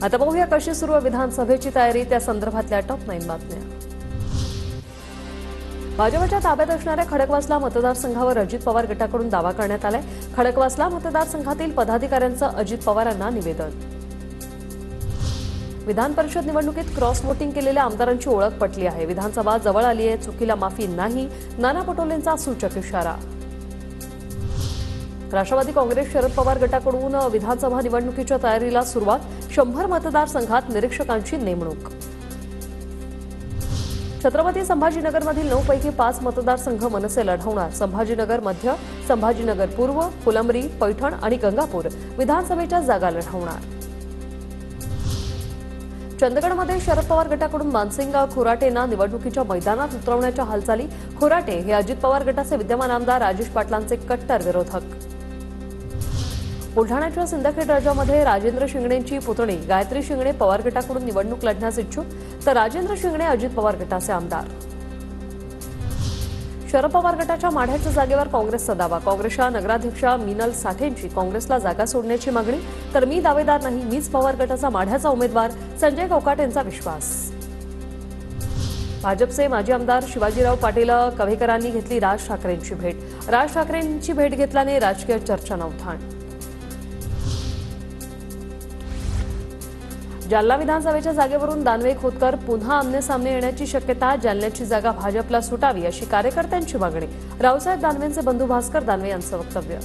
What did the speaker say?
आता पाहूया कशी सुरू आहे विधानसभेची तयारी, त्या संदर्भातल्या टॉप 9 बातम्या। भाजपच्या ताब्यात असणाऱ्या खडकवासला मतदारसंघावर अजित पवार गटाकडून दावा करण्यात आलाय। खडकवासला मतदारसंघातील पदाधिकाऱ्यांचं अजित पवारांना निवेदन। विधान परिषद निवडणुकीत क्रॉस वोटिंग केलेल्या आमदारांची ओळख पटली आहे। विधानसभा जवळ आली आहे, चुकीला माफी नाही, नाना पटोलेंचा सूचक इशारा। राष्ट्रवादी काँग्रेस शरद पवार गटाकडून विधानसभा निवडणुकीच्या तयारीला सुरुवात। 100 मतदारसंघात निरीक्षकांची नेमणूक। छत्रपती संभाजीनगरमधील 9 पैकी 5 मतदारसंघ मनसे लढवणार। संभाजीनगर मध्य, संभाजीनगर पूर्व, फुलंब्री, पैठण आणि गंगापूर विधानसभेच्या जागा लढवणार। चंदगडमध्ये शरद पवार गटाकडून मानसिंग खोराटेंना निवडणुकीच्या मैदानात उतरवण्याच्या हालचाली। खोराटे हे अजित पवार गटाचे विद्यमान आमदार राजेश पाटलांचे कट्टर विरोधक। बुलढाण्याच्या सिंदखेड राजामध्ये राजेंद्र शिंगणेंची पुतणी गायत्री शिंगणे पवार गटाकडून निवडणूक लढण्यास इच्छुक, तर राजेंद्र शिंगणे अजित पवार गटाचे आमदार। शरद पवार गटाच्या माढ्याच्या जागेवर काँग्रेसचा दावा। काँग्रेसच्या नगराध्यक्षा मीनल साठेंची काँग्रेसला जागा सोडण्याची मागणी, तर मी दावेदार नाही, मीच पवार गटाचा माढ्याचा उमेदवार, संजय कौकाटेंचा विश्वास। भाजपचे माजी आमदार शिवाजीराव पाटील कव्हेकरांनी घेतली राज ठाकरेंची भेट। राज ठाकरेंची भेट घेतल्याने राजकीय चर्चांना उधाण। जालना विधानसभेच्या जागेवरून दानवे खोतकर पुन्हा आमने-सामने येण्याची शक्यता। जालन्याची जागा भाजपला सुटावी अशी कार्यकर्त्यांची मागणी। रावसाहेब दानवेंचे बंधू भास्कर दानवे यांचं वक्तव्य।